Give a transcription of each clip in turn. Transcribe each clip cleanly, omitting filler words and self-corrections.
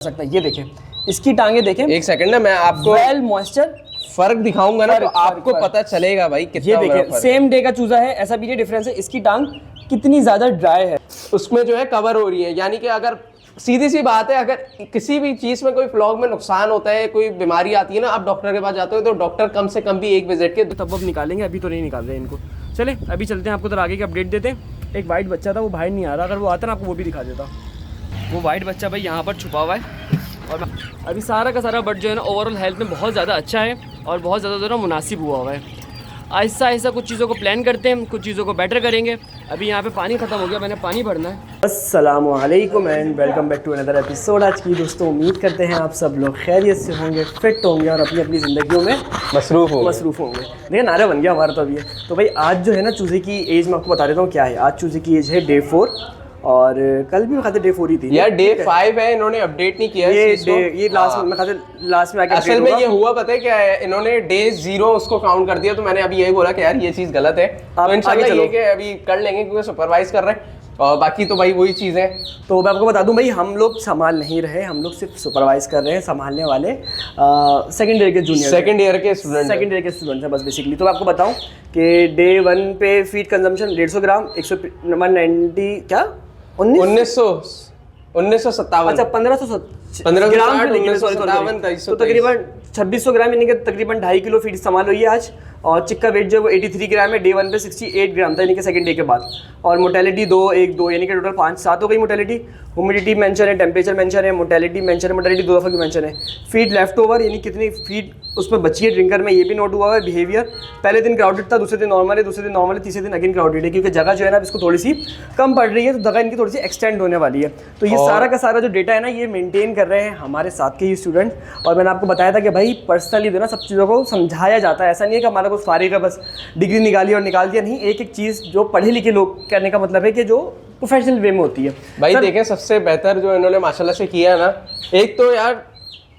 सकता है। ये देखें, इसकी टांगे देखें। एक सेकंड ना, मैं आपको वेल मॉइस्चर फर्क दिखाऊंगा ना, तो आपको पता चलेगा भाई कितना। ये देखें, सेम डे का चूजा है, ऐसा भी ये डिफरेंस है। इसकी टांग कितनी ज्यादा ड्राई है, उसमें जो है कवर हो रही है। यानी कि अगर सीधी सी बात है, अगर किसी भी चीज में कोई फ्लॉग में नुकसान होता है, कोई बीमारी आती है ना, आप डॉक्टर के पास जाते हो तो डॉक्टर कम से कम भी एक विजिट के तब अब निकालेंगे। अभी तो नहीं निकाल रहे इनको। चले अभी चलते हैं, आपको तो आगे की अपडेट देते हैं। एक वाइट बच्चा था, वो बाहर नहीं आ रहा। अगर वो आता ना, आपको वो भी दिखा देता। वो वाइट बच्चा भाई यहाँ पर छुपा हुआ है। और अभी सारा का सारा बर्ड जो है ना, ओवरऑल हेल्थ में बहुत ज़्यादा अच्छा है और बहुत ज़्यादा जो है ना मुनासिब हुआ हुआ है। आहिस्ता आहिस्ता कुछ चीज़ों को प्लान करते हैं, कुछ चीज़ों को बेटर करेंगे। अभी यहाँ पे पानी ख़त्म हो गया, मैंने पानी भरना है। अस्सलामु अलैकुम and welcome back to another episode. आज की दोस्तों उम्मीद करते हैं आप सब लोग खैरियत से होंगे, फिट होंगे और अपनी अपनी ज़िंदगियों में मसरूफ़ होंगे। देखिए नारा बन गया हमारा तो अभी। तो भाई आज जो है ना, चूज़े की एज मैं आपको बता देता हूँ क्या है। आज चूज़े की एज है डे 4 और कल भी खाते डे 4 ही थी यार। डे 5 है, इन्होंने अपडेट नहीं किया ये लास्ट में खाते लास्ट में आके असल में ये हुआ पता है क्या है, इन्होंने डे 0 उसको काउंट कर दिया। तो मैंने अभी यही बोला कि यार ये चीज़ गलत है। तो इंशाल्लाह ये कि अभी कर लेंगे क्योंकि सुपरवाइज कर रहे हैं। और बाकी तो भाई वही चीज़ है। तो मैं आपको बता दूं भाई, हम लोग संभाल नहीं रहे, हम लोग सिर्फ सुपरवाइज कर रहे हैं। संभालने वाले सेकंड ईयर के जूनियर, सेकंड ईयर के स्टूडेंट हैं बस बेसिकली। तो मैं आपको बताऊं कि डे 1 पे फीड कंजम्पशन 150 ग्राम, 190 क्या 1957 अच्छा 1557 ग्राम, तो तकरीबन 2600 ग्राम, यानी कि तकरीबन 2.5 किलो फीड इस्तेमाल हुई है आज। और चिक्का वेट जो है वो 83 ग्राम है। डे 1 पे 68 ग्राम था, यानी कि सेकंड डे के बाद। और मोटेलिटी 2 1 2, यानी कि टोटल 5 7 हो गई मोटेलिटी। ह्यूमिडिटी मेंशन है, टेम्परेचर मेंशन है, मोटेलिटी मेंशन है। मोटेलिटी 2 दफ़ा की मेंशन है। फीड लेफ्ट ओवर, यानी कितनी फीड उसमें बची है ड्रिंकर में, ये भी नोट हुआ है। बिहेवियर पहले दिन क्राउडेड था, दूसरे दिन नॉर्मल है, दूसरे दिन नॉर्मल है, तीसरे दिन अगेन क्राउडेड है, क्योंकि जगह जो है ना इसको थोड़ी सी कम पड़ रही है, तो जगह इनकी थोड़ी सी एक्सटेंड होने वाली है। तो ये सारा का सारा जो डेटा है ना, ये मेंटेन कर रहे हैं हमारे साथ के ही स्टूडेंट। और मैंने आपको बताया था कि भाई पर्सनली जो ना सब चीज़ों को समझाया जाता है। ऐसा नहीं है कि हमारा कुछ फारिग है बस डिग्री निकाली और निकाल दिया, नहीं। एक एक चीज़ जो पढ़े लिखे लोग करने का मतलब है कि जो प्रोफेशनल वे में होती है। भाई देखें, सबसे बेहतर जो इन्होंने माशाल्लाह से किया है ना, एक तो यार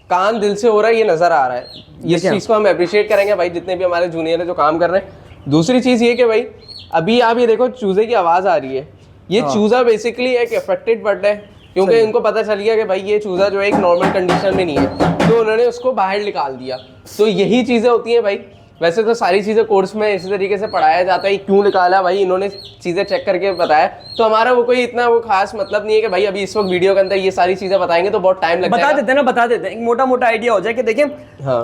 काम दिल से हो रहा है, ये नज़र आ रहा है। ये चीज़ को हम अप्रिशिएट करेंगे भाई, जितने भी हमारे जूनियर है जो काम कर रहे हैं। दूसरी चीज़ ये कि भाई अभी आप ये देखो, चूज़े की आवाज़ आ रही है। ये चूज़ा बेसिकली एक अफेक्टेड बर्ड है, क्योंकि इनको पता चल गया कि भाई ये चूज़ा जो है एक नॉर्मल कंडीशन में नहीं है, तो उन्होंने उसको बाहर निकाल दिया। तो यही चीज़ें होती हैं भाई। वैसे तो सारी चीज़ें कोर्स में इसी तरीके से पढ़ाया जाता है, क्यों निकाला भाई, इन्होंने चीज़ें चेक करके बताया। तो हमारा वो कोई इतना वो खास मतलब नहीं है कि भाई अभी इस वक्त वीडियो के अंदर ये सारी चीज़ें बताएंगे तो बहुत टाइम लगता है। बता देते हैं एक मोटा मोटा आइडिया हो जाए कि देखिए,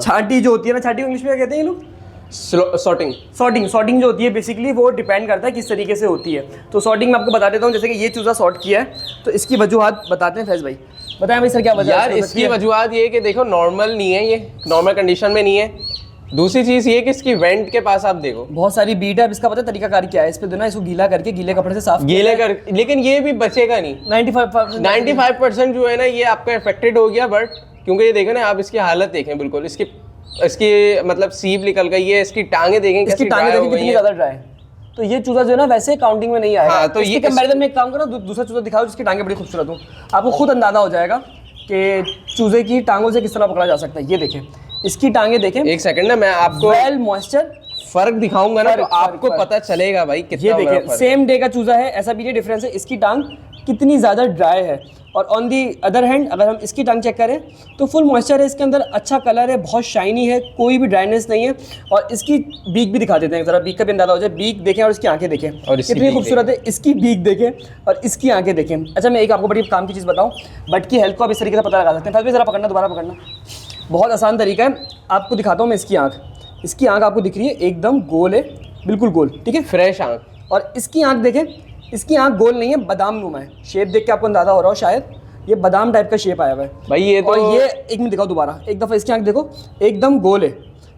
छाटी जो होती है ना, छाटी इंग्लिश में क्या कहते हैं ये लोग? सॉर्टिंग जो होती है बेसिकली वो डिपेंड करता है किस तरीके से होती है। तो सॉर्टिंग मैं आपको बता देता हूँ। जैसे कि ये चूज़ा सॉर्ट किया है, तो इसकी वजूहत बताते हैं फैज भाई। बताएं भाई सर क्या वजह यार इसकी वजूहत ये कि देखो नॉर्मल नहीं है, ये नॉर्मल कंडीशन में नहीं है। दूसरी चीज़ ये कि इसकी वेंट के पास आप देखो बहुत सारी बीट है। अब इसका पता है तरीकाकार क्या है, इस पे देना, इसको गीला करके गीले कपड़े से साफ गीले कर, लेकिन ये भी बचेगा नहीं। 95% जो है ना ये आपका अफेक्टेड हो गया। बट क्योंकि ये देखें ना आप, इसकी हालत देखें, बिल्कुल इसकी मतलब सीप निकल गई है। इसकी टांगे देखें, इसकी टांगे देखें कितनी ज़्यादा ड्राई है। तो ये चूज़ा जो है ना वैसे काउंटिंग में नहीं आएगा। हाँ, तो ये कंपैरिजन में एक काम करो, दूसरा चूज़ा दिखाओ जिसकी टांगे बड़ी खूबसूरत हो, आपको खुद अंदाजा हो जाएगा कि चूज़े की टांगों से किस तरह पकड़ा जा सकता है। ये देखें, इसकी टांगे देखें। एक सेकंड ना, मैं आपको वेल मॉइस्चर फर्क दिखाऊंगा ना, तो आपको पता चलेगा भाई कितना। ये देखें, सेम डे का चूज़ा है, ऐसा भी ये डिफरेंस है। इसकी टांग कितनी ज़्यादा ड्राई है। और ऑन दी अदर हैंड अगर हम इसकी टांग चेक करें तो फुल मॉइस्चर है, इसके अंदर अच्छा कलर है, बहुत शाइनी है, कोई भी ड्राइनेस नहीं है। और इसकी बीक भी दिखा देते हैं ज़रा, बीक का भी अंदाजा हो जाए। बीक देखें और इसकी आंखें देखें और कितनी खूबसूरत है। इसकी बीक देखें और इसकी आंखें देखें। अच्छा मैं एक आपको बड़ी काम की चीज़ बताऊँ, बट की हेल्थ को आप इस तरीके से पता लगा सकते हैं। फिर ज़रा पकड़ना, दोबारा पकड़ना, बहुत आसान तरीका है। आपको दिखाता हूँ मैं इसकी आँख। इसकी आँख आपको दिख रही है, एकदम गोल है, बिल्कुल गोल, ठीक है, फ्रेश आँख। और इसकी आँख देखें, इसकी आँख गोल नहीं है, बादाम नुमा है। शेप देख के आपको अंदाजा हो रहा हो शायद, ये बादाम टाइप का शेप आया हुआ है भाई। ये तो और ये एक मिनट दिखाओ दोबारा, एक दफ़ा इसकी आँख देखो, एकदम गोल है।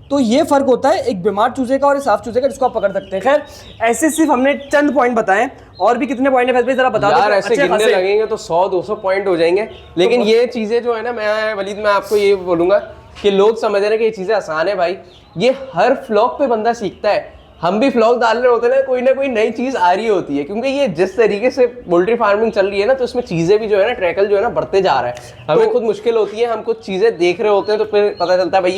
तो ये फ़र्क होता है एक बीमार चूज़े का और साफ चूज़े का, जिसको आप पकड़ सकते हैं। खैर ऐसे सिर्फ हमने चंद पॉइंट बताएं, और भी कितने पॉइंट है जरा बता दो यार। ऐसे गिनने लगेंगे तो 100-200 पॉइंट हो जाएंगे। लेकिन ये चीज़ें जो है ना, मैं वलीद मैं आपको ये बोलूँगा कि लोग समझ रहे हैं कि ये चीज़ें आसान है भाई। ये हर फ्लॉग पे बंदा सीखता है। हम भी व्लॉग डाल रहे होते हैं ना कोई नई चीज आ रही होती है, क्योंकि ये जिस तरीके से पोल्ट्री फार्मिंग चल रही है ना, तो इसमें चीजें भी जो है ना, ट्रैकल जो है ना बढ़ते जा रहा है। हमें खुद मुश्किल होती है, हम कुछ चीजें देख रहे होते हैं तो फिर पता चलता है भाई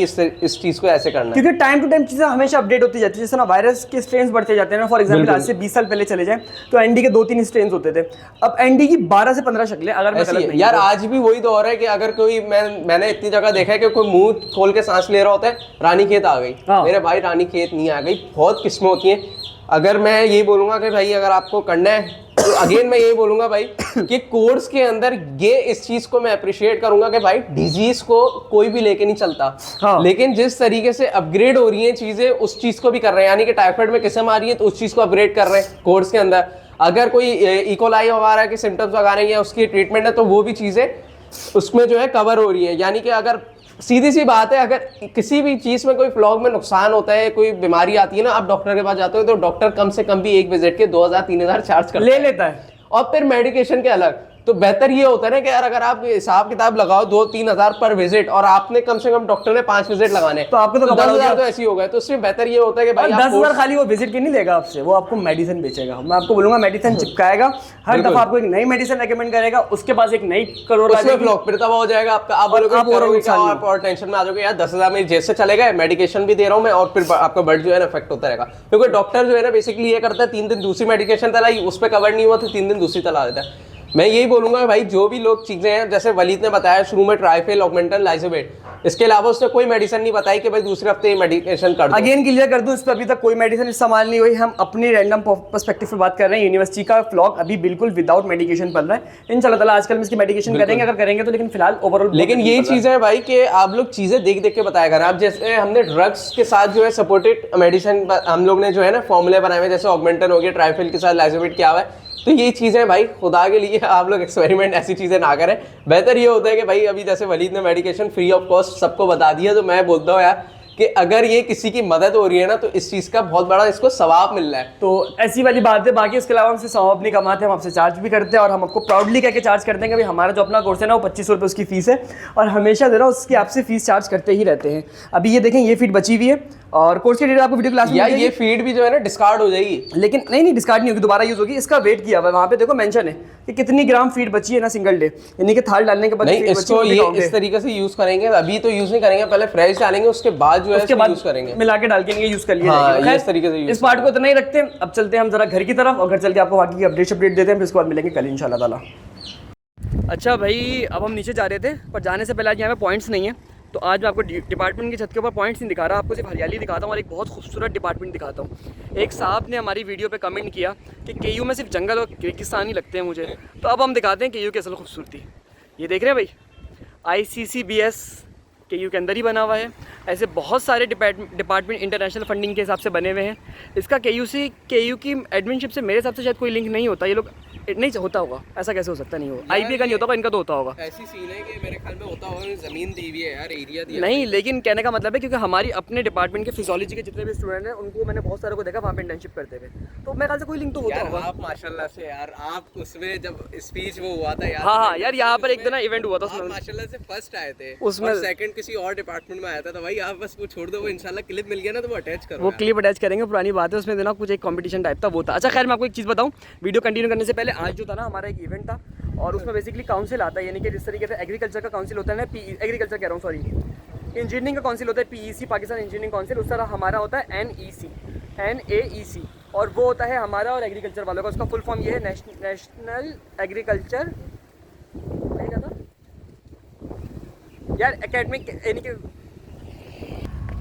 इस चीज को ऐसे करना है, क्योंकि टाइम टू टाइम चीजें हमेशा अपडेट होती जाती है। जैसे ना वायरस के स्ट्रेन्स बढ़ते जाते हैं ना, फॉर एग्जांपल आज से 20 साल पहले चले जाए तो एनडी के 2-3 स्ट्रेन्स होते थे, अब एनडी की 12 से 15 शक्लें, अगर मैं गलत नहीं यार आज भी वही दौर है कि अगर कोई मैंने इतनी जगह देखा है कि कोई मुंह खोल के सांस ले रहा होता है, रानीखेत आ गई। मेरे भाई रानीखेत नहीं आ गई, बहुत किस्में होती हैं। अगर मैं ये बोलूंगा कि भाई अगर आपको करना है तो अगेन मैं ये बोलूंगा भाई कि कोर्स के अंदर ये इस चीज को मैं अप्रिशिएट करूंगा कि भाई डिजीज को कोई भी लेके नहीं चलता, लेकिन जिस तरीके से अपग्रेड हो रही हैं चीजें उस चीज को भी कर रहे हैं, यानी कि टाइफाइड में किस्म आ रही है तो उस चीज को अपग्रेड कर रहे हैं कोर्स के अंदर। अगर कोई इकोलाई वगैरह के सिम्टम्स वगैरह या उसकी ट्रीटमेंट है तो वो भी चीजें उसमें जो है कवर हो रही है। यानी कि अगर सीधी सी बात है, अगर किसी भी चीज में कोई फ्लॉग में नुकसान होता है, कोई बीमारी आती है ना, आप डॉक्टर के पास जाते हो तो डॉक्टर कम से कम भी एक विजिट के 2000-3000 चार्ज कर लेता है, और फिर मेडिकेशन के अलग। तो बेहतर ये होता है ना कि यार अगर आप हिसाब किताब लगाओ 2-3 हज़ार पर विजिट, और आपने कम से कम डॉक्टर ने 5 विजिट लगाने, तो आपको तो 10,000 तो ऐसे ही हो गए। तो उसमें बेहतर ये होता है कि भाई 10,000 खाली वो विजिट के नहीं लेगा आपसे, वो आपको मेडिसिन बेचेगा। मैं आपको बोलूंगा मेडिसिन चिपकाएगा, हर दफा आपको एक नई मेडिसिन रेकमेंड करेगा, उसके पास एक नई करोड़ ब्लॉक फिर तबाह हो जाएगा आपका। आप बोलोगे और टेंशन में आ जाओगे, यार 10,000 में जेब से चलेगा, मेडिकेशन भी दे रहा हूँ मैं, और फिर आपका ब्लड जो है ना इफेक्ट होता रहेगा। क्योंकि डॉक्टर जो है ना बेसिकली ये करता है, 3 दिन दूसरी मेडिकेशन तलाई, उस पर कवर नहीं हुआ तो 3 दिन दूसरी तला देता है। मैं यही बोलूंगा भाई जो भी लोग चीजें हैं, जैसे वलीद ने बताया शुरू में ट्राइफेल, ऑगमेंटन, लाइजोबेट, इसके अलावा उसने कोई मेडिसिन नहीं बताई कि भाई दूसरे हफ्ते ये मेडिकेशन कर दो। अगेन क्लियर कर दूं, इस पर अभी तक कोई मेडिसिन इस्तेमाल नहीं हुई। हम अपनी रैंडम पर्सपेक्टिव पे बात कर रहे हैं। यूनिवर्सिटी का फ्लॉग अभी बिल्कुल विदाउट मेडिकेशन पल रहा है। इंशाल्लाह ताला आजकल में इसकी मेडिकेशन करेंगे, अगर करेंगे तो, लेकिन फिलहाल ओवरऑल। लेकिन यही चीज है भाई कि आप लोग चीजें देख देख के बताया करें। आप जैसे हमने ड्रग्स के साथ जो है सपोर्टेड मेडिसिन हम लोग ने जो है ना फॉर्मूले बनाए हुए, जैसे ऑगमेंटन हो गया, ट्राइफेल के साथ लाइजोबेट क्या हुआ है। तो ये चीज़ें भाई खुदा के लिए आप लोग एक्सपेरिमेंट ऐसी चीज़ें ना करें। बेहतर ये होता है कि भाई अभी जैसे वलीद ने मेडिकेशन फ्री ऑफ कॉस्ट सबको बता दिया, तो मैं बोलता हूँ यार कि अगर ये किसी की मदद हो रही है ना, तो इस चीज़ का बहुत बड़ा इसको सवाब मिल रहा है। तो ऐसी वाली बात है। बाकी इसके अलावा हमसे सवाब नहीं कमाते, हम आपसे चार्ज भी करते हैं, और हम आपको प्राउडली कह के चार्ज करते हैं कि भाई हमारा जो अपना कोर्स है ना वो 2500 रुपये उसकी फीस है, और हमेशा दे रहा हूँ उसकी आपसे फीस चार्ज करते ही रहते हैं। अभी ये देखें, ये फीड बची हुई है, और कोर्स की डेट आपको वीडियो क्लास में यार ये फीड भी जो है ना डिस्कार्ड हो जाएगी, लेकिन नहीं डिस्कार्ड नहीं होगी, दोबारा यूज होगी। इसका वेट किया हुआ है, वहाँ पे देखो मेंशन है कि कितनी ग्राम फीड बची है ना सिंगल डे, यानी कि थाल डालने के बाद नहीं इसको ये इस तरीके से यूज करेंगे। अभी तो यूज नहीं करेंगे, पहले फ्रेश डालेंगे, उसके बाद जो है यूज करेंगे, मिला के डाल के यूज कर लिया जाएगा। इस तरीके से इस पार्ट को इतना ही रखते हैं। अब चलते हैं हम जरा घर की तरफ, और घर चल के आपको बाकी की अपडेट देते हैं, फिर उसके बाद मिलेंगे कल इंशाल्लाह ताला। अच्छा भाई, अब हम नीचे जा रहे थे, पर जाने से पहले आज यहाँ पे पॉइंट्स नहीं है, तो आज मैं आपको डिपार्टमेंट की छत के ऊपर पॉइंट्स नहीं दिखा रहा, आपको सिर्फ हरियाली दिखाता हूँ और एक बहुत खूबसूरत डिपार्टमेंट दिखाता हूँ। एक साहब ने हमारी वीडियो पे कमेंट किया कि केयू में सिर्फ जंगल और रेगिस्तान ही लगते हैं मुझे, तो अब हम दिखाते हैं केयू की असल खूबसूरती। ये देख रहे हैं भाई, ICCBS केयू के अंदर ही बना हुआ है। ऐसे बहुत सारे डिपार्टमेंट इंटरनेशनल फंडिंग के हिसाब से बने हुए हैं। इसका केयू की एडमिनशिप से मेरे हिसाब से शायद कोई लिंक नहीं होता, ये लोग नहीं होता होगा, ऐसा कैसे हो सकता, नहीं होगा। IBA का नहीं होता होगा, इनका तो होता होगा। ऐसी सीन है कि मेरे ख्याल में होता होगा, जमीन दी हुई है यार, एरिया दिया नहीं, लेकिन कहने का मतलब है क्योंकि हमारी अपने डिपार्टमेंट के फिजियोलॉजी के जितने भी स्टूडेंट हैं उनको मैंने बहुत सारे को देखा वहाँ पे इंटर्नशिप करते हुए, तो मेरे ख्याल से कोई लिंक तो होता होगा। आप माशाल्लाह से यार, आप उसमें जब स्पीच वो हुआ था यार, हाँ यार, यहाँ पर एक दिन इवेंट हुआ था, उसमें माशाल्लाह से फर्स्ट आए थे, उसमें सेकंड किसी और डिपार्टमेंट में आया था। तो भाई आप बस वो छोड़ दो, वो इंशाल्लाह क्लिप मिल गया ना तो वो अटैच करो, वो क्लिप अटैच करेंगे, पुरानी बात है। उसमें देना कुछ एक कंपटीशन टाइप था, वो था। अच्छा खैर, मैं आपको एक चीज़ बताऊँ, वीडियो कंटिन्यू करने से पहले, आज जो था ना हमारा एक इवेंट था, और उसमें बेसिकली काउंसिल आता है, यानी कि जिस तरीके से एग्रीकल्चर का काउंसिल होता है ना, एग्रीकल्चर कह रहा हूँ, सॉरी, इंजीनियरिंग का काउंसिल होता है PEC, पाकिस्तान इंजीनियरिंग काउंसिल, उस तरह हमारा होता है NAEC, और वो होता है हमारा और एग्रीकल्चर वालों का। उसका फुल फॉर्म ये है, नेशनल एग्रीकल्चर यार एकेडमिक, यानी कि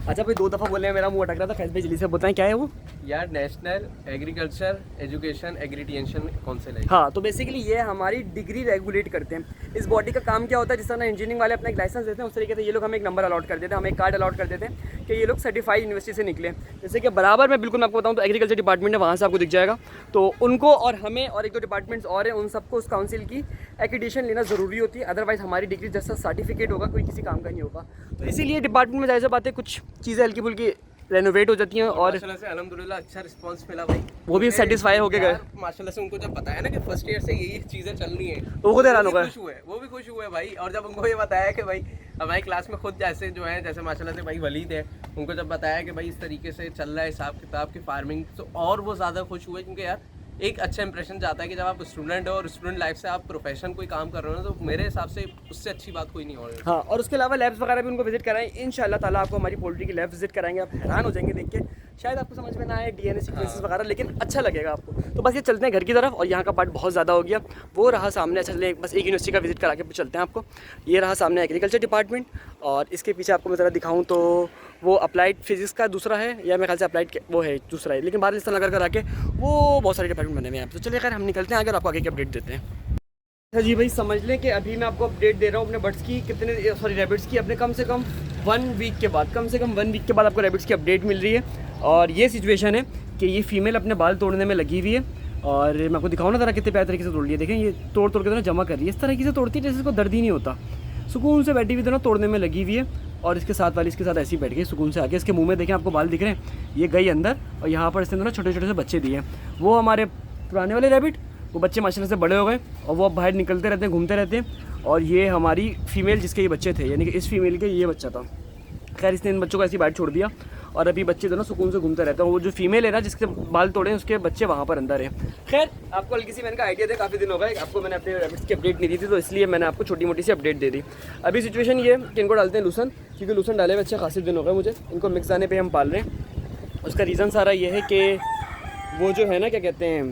अच्छा भाई 2 दफ़ा बोलने में मेरा मुंह अटक रहा था। फैज भाई जल्दी से बताएं क्या है वो यार। नेशनल एग्रीकल्चर एजुकेशन एग्रीटेंशन काउंसिल है। हाँ, तो बेसिकली ये हमारी डिग्री रेगुलेट करते हैं। इस बॉडी का काम क्या होता है, जिस तरह इंजीनियरिंग वाले अपना एक लाइसेंस देते हैं, उस तरीके से ये लोग हमें एक नंबर अलॉट कर देते हैं, हमें एक कार्ड अलॉट कर देते हैं कि ये लोग सर्टिफाइड यूनिवर्सिटी से निकले। जैसे कि बराबर मैं बिल्कुल आपको बताऊँ तो एग्रीकल्चर डिपार्टमेंट है, वहाँ से आपको दिख जाएगा। तो उनको और हमें और 1-2 डिपार्टमेंट्स और हैं, उन सबको उस काउंसिल की एक्रेडिटेशन लेना ज़रूरी होती है, अदरवाइज़ हमारी डिग्री जैसा सर्टिफिकेट होगा कोई किसी काम का नहीं होगा। तो इसीलिए डिपार्टमेंट में जाहिर सी बात है कुछ चीज़ें हल्की फुल्की रेनोवेट हो जाती हैं और माशाल्लाह से अल्हम्दुलिल्लाह अच्छा रिस्पांस मिला भाई। वो भी सेटिस्फाई हो गए। माशाल्लाह से उनको जब बताया ना कि फर्स्ट ईयर से यही चीज़ें चलनी है तो वो खुद हैरान हो गए, वो भी खुश हुए भाई। और जब उनको ये बताया कि भाई हमारी क्लास में खुद जैसे जो है, जैसे माशाल्लाह से भाई वलीद है, उनको जब बताया कि भाई इस तरीके से चल रहा है हिसाब किताब की फार्मिंग, तो और वो ज़्यादा खुश हुए। क्योंकि यार एक अच्छा इंप्रेशन जाता है कि जब आप स्टूडेंट हो और स्टूडेंट लाइफ से आप प्रोफेशन कोई काम कर रहे हो ना, तो मेरे हिसाब से उससे अच्छी बात कोई नहीं हो रही। हाँ, और उसके अलावा लैब्स वगैरह भी उनको विजिट कराएं इंशाल्लाह ताला। आपको हमारी पोल्ट्री की लैब विजिट कराएंगे, आप हैरान हो जाएंगे देख के। शायद आपको समझ में ना आए डीएनए सीक्वेंसेस वगैरह, लेकिन अच्छा लगेगा आपको। तो बस ये चलते हैं घर की तरफ, और यहाँ का पार्ट बहुत ज़्यादा हो गया, वो रहा सामने। चलते बस एक यूनिवर्सिटी का विजिट करा के चलते हैं आपको। ये रहा सामने एग्रीकल्चर डिपार्टमेंट, और इसके पीछे आपको मैं ज़रा दिखाऊँ तो वो अप्लाइड फिजिक्स का दूसरा है, या मेरे ख्याल से अप्लाइड वो है दूसरा है, लेकिन बाहर इस तरह लगा कर आके वो बहुत सारे डिपार्टमेंट बने हुए हैं। तो चलिए खैर हम निकलते हैं आगे और आपको आगे की अपडेट देते हैं। अच्छा जी भाई, समझ लें कि अभी मैं आपको अपडेट दे रहा हूँ अपने बर्ड्स की, कितने रैबिट्स की, अपने कम से कम 1 वीक के बाद, कम से कम 1 वीक के बाद आपको रैबिट्स की अपडेट मिल रही है। और ये सिचुएशन है कि ये फीमेल अपने बाल तोड़ने में लगी हुई है, और मैं आपको दिखाऊँ ना ज़रा कितने प्यारे तरीके से तोड़ लिया। देखें ये तोड़ के ना जमा कर रही है, इस तरीके से तोड़ती है जैसे इसको दर्द ही नहीं होता, सुकून से बैठी हुई तो ना तोड़ने में लगी हुई है। और इसके साथ वाली इसके साथ ऐसे ही बैठ गई सुकून से आके। इसके मुंह में देखें आपको बाल दिख रहे हैं, ये गई अंदर, और यहाँ पर इसके अंदर ना छोटे छोटे से बच्चे दिए हैं। वो हमारे पुराने वाले रैबिट, वो बच्चे माशाल्लाह से बड़े हो गए, और वो अब बाहर निकलते रहते हैं, घूमते रहते हैं। और ये हमारी फीमेल जिसके ये बच्चे थे, यानी कि इस फीमेल के ये बच्चा था। खैर इसने इन बच्चों को ऐसी बाहर छोड़ दिया, और अभी बच्चे दोनों सुकून से घूमते रहते हैं। वो जो फीमेल है ना जिसके बाल तोड़े हैं, उसके बच्चे वहाँ पर अंदर हैं। खैर आपको हल्की सी मैंने का आइडिया था, काफ़ी दिन हो गए आपको मैंने अपने रैबिट्स की अपडेट नहीं दी थी, तो इसलिए मैंने आपको छोटी मोटी सी अपडेट दे दी। अभी सिचुएशन ये है कि इनको डालते हैं लूसन, क्योंकि लूसन डाले हुए अच्छे खासे दिन हो गए मुझे। इनको मिक्स दाने पे हम पाल रहे हैं। उसका रीज़न सारा ये है कि वो जो है ना क्या कहते हैं,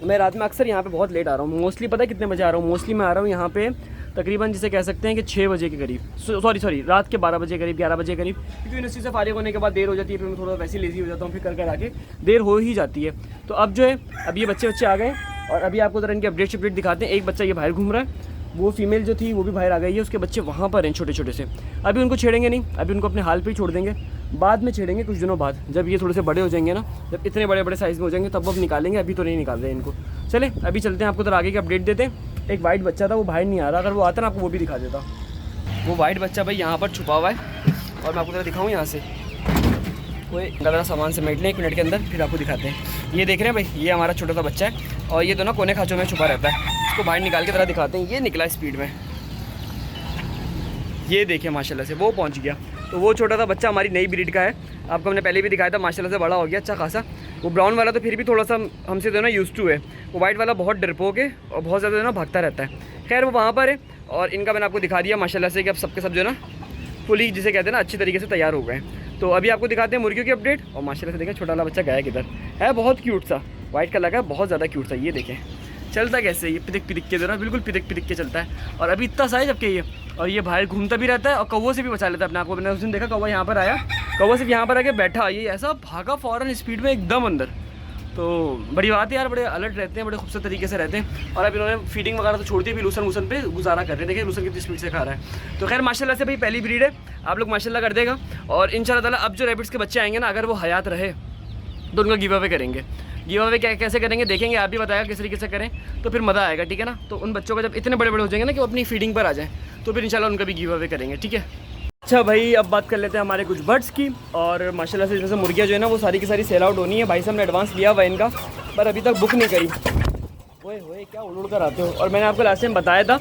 मैं रात में अक्सर यहाँ पे बहुत लेट आ रहा हूँ। मोस्टली पता है कितने बजे आ रहा हूँ? मोस्टली मैं आ रहा हूँ यहाँ पे तकरीबन जिसे कह सकते हैं कि 6 बजे के करीब, सॉरी रात के 12 बजे करीब, 11 बजे करीब, क्योंकि यूनिवर्सिटी से फारिग होने के बाद देर हो जाती है, फिर मैं थोड़ा वैसे लेज़ी हो जाता हूँ, फिर कर आके देर हो ही जाती है। तो अब जो है अब ये बच्चे आ गए, और अभी आपको ज़रा इनकी अपडेट दिखाते हैं। एक बच्चा ये बाहर घूम रहा है, वो फीमेल जो थी वो भी बाहर आ गई है, उसके बच्चे वहाँ पर हैं छोटे छोटे से। अभी उनको छेड़ेंगे नहीं, अभी उनको अपने हाल पे ही छोड़ देंगे, बाद में छेड़ेंगे कुछ दिनों बाद, जब ये थोड़े से बड़े हो जाएंगे ना, जब इतने बड़े बड़े साइज़ में हो जाएंगे तब अब निकालेंगे, अभी तो नहीं निकाल रहे इनको। चले अभी चलते हैं, आपको तो आगे की अपडेट देते हैं। एक वाइट बच्चा था, वो बाहर नहीं आ रहा, अगर वो आता ना आपको वो भी दिखा देता। वो वाइट बच्चा भाई यहाँ पर छुपा हुआ है, और मैं आपको ज़रा दिखाऊँ यहाँ से, कोई ज़रा सामान समेट लें 1 मिनट के अंदर, फिर आपको दिखाते हैं। ये देख रहे हैं भाई, ये हमारा छोटा सा बच्चा है, और ये दोनों कोने खाँचों में छुपा रहता है। इसको बाहर निकाल के ज़रा दिखाते हैं। ये निकला स्पीड में, ये देखिए माशाल्लाह से वो पहुंच गया। तो वो छोटा सा बच्चा हमारी नई ब्रीड का है, आपको हमने पहले भी दिखाया था, माशाल्लाह से बड़ा हो गया अच्छा खासा। वो ब्राउन वाला तो फिर भी थोड़ा सा हमसे जो ना यूज़ टू है, वो वाइट वाला बहुत डरपोक है और बहुत ज़्यादा जो ना भागता रहता है। खैर वो वहाँ पर है, और इनका मैंने आपको दिखा दिया माशाल्लाह से कि अब सबके सब जो ना फुली जिसे कहते हैं ना अच्छी तरीके से तैयार हो गए। तो अभी आपको दिखाते हैं मुर्गियों की अपडेट। और माशाल्लाह से देखें छोटा वाला बच्चा गया किधर है, बहुत क्यूट सा वाइट कलर का है, बहुत ज़्यादा क्यूट सा। ये देखें चलता कैसे, ये पिदक के जो ना बिल्कुल पिदक के चलता है, और अभी इतना सा है जबकि ये, और ये बाहर घूमता भी रहता है, और कौवों से भी बचा लेता है अपने आप को। मैंने उस दिन देखा कौवा यहाँ पर आया, कौवा सिर्फ यहाँ पर आके बैठा, ये ऐसा भागा फ़ौरन स्पीड में एकदम अंदर। तो बड़ी बात है यार, बड़े अलर्ट रहते हैं, बड़े खूबसूरत तरीके से रहते हैं। और अब इन्होंने फीडिंग वगैरह तो छोड़ दी, भी लूसन पे गुजारा कर रहे हैं। देखिए लूसन कितनी स्पीड से खा रहा है। तो खैर माशाल्लाह से भाई पहली ब्रीड है, आप लोग माशाल्लाह कर देगा। और इंशाल्लाह ताला अब जो रैबिट्स के बच्चे आएंगे ना, अगर वो हयात रहे तो उनका गिव अवे करेंगे। गिव अवे कैसे करेंगे देखेंगे, आप भी बताएगा किस तरीके से करें, तो फिर मज़ा आएगा, ठीक है ना। तो उन बच्चों का जब इतने बड़े बड़े हो जाएंगे ना कि वो अपनी फीडिंग पर आ जाएँ, तो फिर इंशाल्लाह उनका भी गिव अवे करेंगे, ठीक है। अच्छा भाई अब बात कर लेते हैं हमारे कुछ बर्ड्स की। और माशाल्लाह से जैसे मुर्गियाँ जो है ना वो सारी की सारी सेल आउट होनी है। भाई साहब ने एडवांस लिया हुआ है इनका, पर अभी तक बुक नहीं करी। ओए क्या उड़ कर आते हो। और मैंने आपको लास्ट टाइम बताया था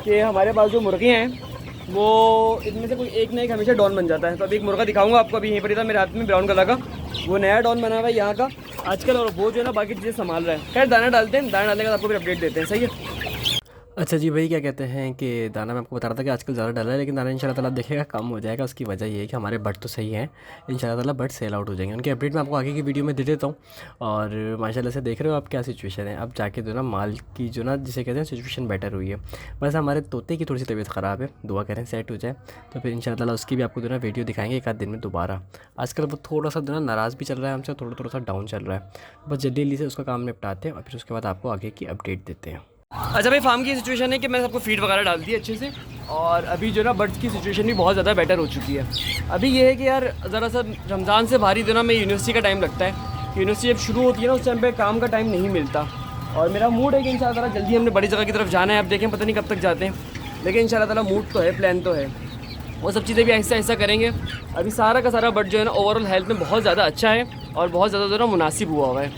कि हमारे पास जो मुर्गियाँ हैं वो इनमें से कोई एक ना एक हमेशा डॉन बन जाता है। तो अभी एक मुर्गा दिखाऊंगा आपको, अभी यहीं पर ही था मेरे हाथ में, ब्राउन कलर का, वो नया डॉन बना हुआ है यहाँ का आजकल, और वो जो है ना बाकी चीज़ें संभाल रहा है। खैर दाना डालते हैं, दाना डालने का आपको फिर अपडेट देते हैं, सही है। अच्छा जी भाई क्या कहते हैं कि दाना मैं आपको बता रहा था कि आजकल ज़्यादा डाला है, लेकिन दाना इंशाल्लाह ताला देखेगा कम हो जाएगा। उसकी वजह ये है कि हमारे बर्ड तो सही हैं, इंशाल्लाह ताला बर्ड सेल आउट हो जाएंगे। उनकी अपडेट मैं आपको आगे की वीडियो में दे देता हूँ। और माशाल्लाह से देख रहे हो आप क्या सिचुएशन है, अब जाके जो ना माल की जो ना जिसे कहते हैं सिचुएशन बेटर हुई है। बस हमारे तोते की थोड़ी सी तबीयत ख़राब है, दुआ करें सेट हो जाए, तो फिर इंशाल्लाह ताला उसकी भी आपको जो ना वीडियो दिखाएंगे एक आध दिन में दोबारा। आजकल वो थोड़ा सा जो ना नाराज़ भी चल रहा है हमसे, थोड़ा सा डाउन चल रहा है। बस जल्दी से उसका काम निपटाते हैं और फिर उसके बाद आपको आगे की अपडेट देते हैं। अच्छा भाई फार्म की सिचुएशन है कि मैंने सबको फीड वगैरह डाल दी है अच्छे से, और अभी जो ना बर्ड्स की सिचुएशन भी बहुत ज़्यादा बेटर हो चुकी है। अभी ये है कि यार ज़रा सा रमज़ान से भारी जो ना मैं यूनिवर्सिटी का टाइम लगता है, यूनिवर्सिटी जब शुरू होती है ना उस टाइम पे काम का टाइम नहीं मिलता। और मेरा मूड है कि इंशाल्लाह जल्दी हमने बड़ी जगह की तरफ जाना है। अब देखें पता नहीं कब तक जाते हैं, लेकिन इंशाल्लाह ताला मूड तो है, प्लान तो है। वो सब चीज़ें भी ऐसा ऐसा करेंगे। अभी सारा का सारा बट जो है ना ओवरऑल हेल्थ में बहुत ज़्यादा अच्छा है और बहुत ज़्यादा जो है ना मुनासिब हुआ है।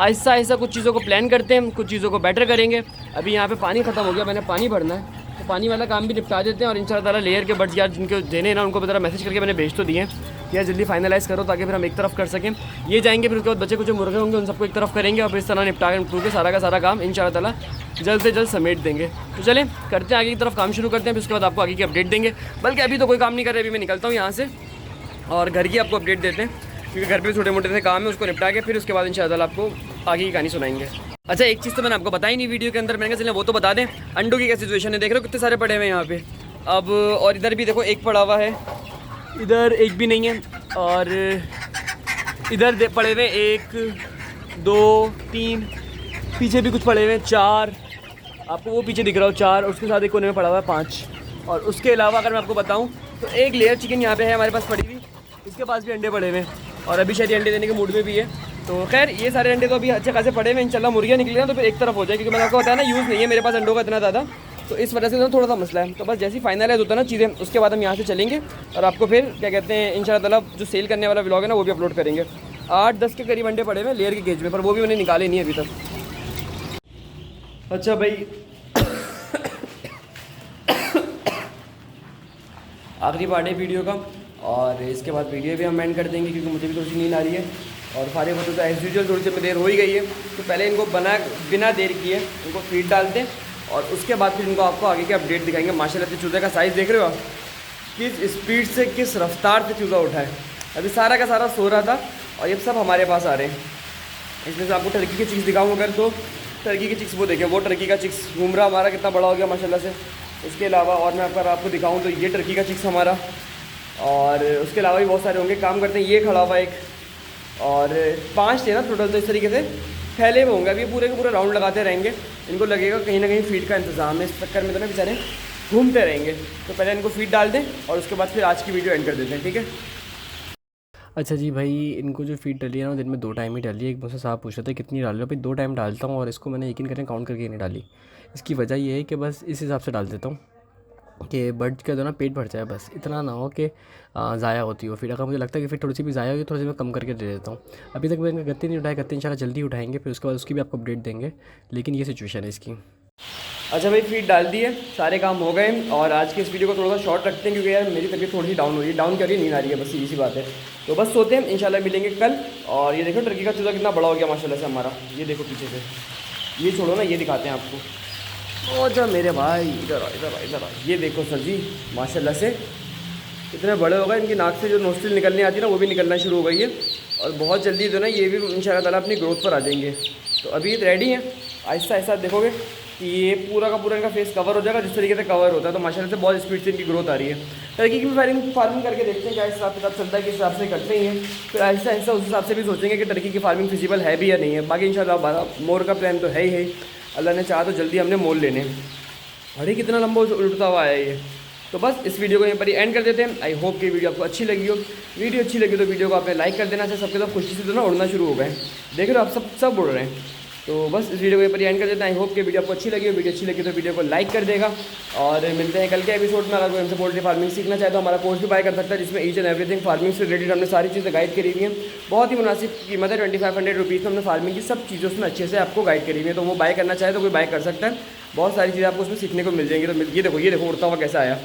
ऐसा ऐसा कुछ चीज़ों को प्लान करते हैं, कुछ चीज़ों को बेटर करेंगे। अभी यहाँ पे पानी ख़त्म हो गया, मैंने पानी भरना है तो पानी वाला काम भी निपटा देते हैं। और इंशाल्लाह ताला लेयर के बट्स यार जिनको देने हैं ना उनको ज़रा मैसेज करके मैंने भेज तो दिए कि यार जल्दी फाइनलाइज़ करो ताकि फिर हम एक तरफ कर सकें। ये जाएंगे फिर उसके बाद बच्चे कुछ मुर्गे होंगे उन सबको एक तरफ करेंगे और फिर इस तरह निपटा के सारा का सारा काम इंशाल्लाह ताला जल्द से जल्द समेट देंगे। तो चलें करते हैं आगे की तरफ काम शुरू करते हैं, फिर उसके बाद आपको आगे की अपडेट देंगे। बल्कि अभी तो कोई काम नहीं कर रहे, अभी मैं निकलता हूँ यहाँ से और घर की आपको अपडेट देते हैं क्योंकि घर पे छोटे मोटे से काम है उसको निपटा के फिर उसके बाद इंशाल्लाह आपको आगे की कहानी सुनाएंगे। अच्छा एक चीज़ तो मैंने आपको बताई नहीं वीडियो के अंदर, मैंने कहा चलें वो तो बता दें। अंडों की क्या सिचुएशन है, देख रहे हो कितने सारे पड़े हुए हैं यहाँ पे अब। और इधर भी देखो एक पड़ा हुआ है, इधर एक भी नहीं है और इधर पड़े हुए 1 2 3, पीछे भी कुछ पड़े हुए हैं 4, आपको वो पीछे दिख रहा हो 4 और उसके साथ एक कोने में पड़ा हुआ है 5। और उसके अलावा अगर मैं आपको बताऊं तो एक लेयर चिकन यहाँ पे है हमारे पास पड़ी हुई, इसके पास भी अंडे पड़े हुए हैं और अभी शायद अंडे देने के मूड में भी है। तो खैर ये सारे अंडे तो अभी अच्छे खासे पड़े हुए हैं, इंशाल्लाह मुर्गियाँ निकली ना तो फिर एक तरफ हो जाए क्योंकि मैंने आपको बताया ना यूज़ नहीं है मेरे पास अंडों का इतना ज़्यादा, तो इस वजह से तो थोड़ा सा मसला है। तो बस जैसे ही फाइनलाइज होता है ना चीज़ें उसके बाद हम यहाँ से चलेंगे और आपको फिर क्या कहते हैं इंशाल्लाह ताला जो सेल करने वाला व्लॉग है ना वो भी अपलोड करेंगे। 8-10 के करीब अंडे पड़े हुए लेयर के केज में, पर वो भी मैंने निकाले नहीं अभी तक। अच्छा भाई आखिरी पार्ट है वीडियो का और इसके बाद वीडियो भी हम एंड कर देंगे क्योंकि मुझे भी थोड़ी सी नींद आ रही है और फारिग होते तो एज यूजुअल थोड़ी सी देर हो ही गई है। तो पहले इनको बिना देर किए इनको फीड डालते हैं और उसके बाद फिर इनको आपको आगे के अपडेट दिखाएंगे। माशाल्लाह से चूज़े का साइज़ देख रहे हो आप, किस स्पीड से किस रफ्तार से चूज़ा उठा है। अभी सारा का सारा सो रहा था और ये सब हमारे पास आ रहे हैं। इसमें से आपको टर्की के चिक्स दिखाऊँ अगर तो टर्की के चिक्स वो देखें, वो टर्की का चिक्स घूम रहा हमारा कितना बड़ा हो गया माशाल्लाह से। उसके अलावा और मैं अगर आपको दिखाऊँ तो ये टर्की का चिक्स हमारा, और उसके अलावा भी बहुत सारे होंगे। काम करते हैं ये खड़ा हुआ एक और 5 थे ना टोटल, तो इस तरीके से फैले हुए होंगे। अभी पूरे के पूरे राउंड लगाते रहेंगे, इनको लगेगा कहीं ना कहीं फीड का इंतज़ाम है, इस चक्कर में तो ना बेचारे घूमते रहेंगे। तो पहले इनको फीड डाल दें और उसके बाद फिर आज की वीडियो एंड कर देते हैं, ठीक है। अच्छा जी भाई, इनको जो फीड डाली है ना दिन में 2 टाइम ही डाली है। एक मुझसे साहब पूछ रहे थे कितनी डाल रहे हो, भाई 2 टाइम डालता हूँ और इसको मैंने यकीन करें काउंट करके नहीं डाली। इसकी वजह ये है कि बस इस हिसाब से डाल देता हूँ कि बर्ड का जो ना पेट भर जाए, बस इतना ना हो कि ज़ाया होती हो फिर। अगर मुझे लगता है कि फिर थोड़ी सी भी ज़ाया होगी थोड़ी सी मैं कम करके दे देता हूँ। अभी तक मैंने गत्ते नहीं उठाए, गत्ते इंशाल्लाह जल्दी उठाएंगे, फिर उसके बाद उसकी भी आपको अपडेट देंगे। लेकिन ये सिचुएशन है इसकी। अच्छा भाई फीड डाल दी है, सारे काम हो गए और आज के इस वीडियो को थोड़ा सा शॉर्ट रखते हैं क्योंकि यार मेरी तबीयत थोड़ी सी डाउन हो रही है। डाउन कर रही नींद आ रही है, बस इसी बात है। तो बस सोते हैं, इंशाल्लाह मिलेंगे कल। और ये देखो टर्की का चूज़ा कितना बड़ा हो गया माशाल्लाह से हमारा। ये देखो पीछे से, ये छोड़ो ना, ये दिखाते हैं आपको। ओ जा मेरे भाई, इधर आ इधर आ इधर आ। ये देखो सर जी माशाल्लाह से इतने बड़े हो गए, इनकी नाक से जो नोस्ट्रिल निकलने आती है ना वो भी निकलना शुरू हो गई है और बहुत जल्दी जो ना ये भी इंशाल्लाह ताला अपनी ग्रोथ पर आ जाएंगे। तो अभी रेडी हैं, आहिस्ता आहिस्ता देखोगे कि ये पूरा का पूरा इनका फेस कवर हो जाएगा जिस तरीके से कवर होता है। तो माशाल्लाह से बहुत स्पीड से इनकी ग्रोथ आ रही है। टर्की की भी फार्मिंग करके देखते हैं क्या हिसाब किताब चलता है, किस हिसाब से करते ही हैं। फिर आहिस्ता आहिस्ता उस हिसाब से भी सोचेंगे कि टर्की की फार्मिंग फिजिबल है भी या नहीं है। बाकी इंशाल्लाह मोर का प्लान तो है ही है, अल्लाह ने चाहा तो जल्दी हमने मोल लेने। अरे कितना लंबा उल्टता हुआ है ये। तो बस इस वीडियो को यहीं पर ही एंड कर देते हैं। आई होप कि वीडियो आपको अच्छी लगी हो। वीडियो अच्छी लगी तो वीडियो को आपने लाइक कर देना चाहिए। सबके सब खुशी से तो ना उड़ना शुरू हो गए, देख रहे हो आप सब उड़ रहे हैं। तो बस इस वीडियो को यहीं पर एंड कर देते हैं। आई होप कि वीडियो आपको अच्छी लगी हो। वीडियो अच्छी लगी तो वीडियो को लाइक कर देगा और मिलते हैं कल के एपिसोड में। अगर कोई हमसे पोल्ट्री फार्मिंग सीखना चाहे तो हमारा कोर्स भी बाय कर सकता है जिसमें ईच एंड एवरीथिंग फार्मिंग से रिलेटेड हमने सारी चीज़ें गाइड करी हुई हैं। बहुत ही मुनासिब कीमत है, 2500 रुपीज़ में हमने फार्मिंग की सब चीज़ें उसमें अच्छे से आपको गाइड करी हुई है। तो वो बाय करना चाहे तो कोई बाय कर सकता है, बहुत सारी चीज़ें आपको उसमें सीखने को मिल जाएंगी। तो ये देखो उड़ता हुआ कैसा आया।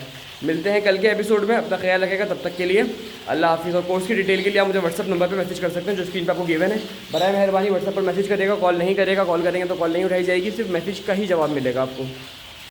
मिलते हैं कल के एपिसोड में, अपना ख्याल रखेगा। तब तक के लिए अल्लाह हाफिज़। और कोर्स की डिटेल के लिए आप मुझे व्हाट्सअप नंबर पे मैसेज कर सकते हैं जो स्क्रीन पे आपको गिवन है। बराए मेहरबानी व्हाट्सअप पर मैसेज करेगा, कॉल नहीं करेगा। कॉल करेंगे तो कॉल नहीं उठाई जाएगी, सिर्फ मैसेज का ही जवाब मिलेगा आपको।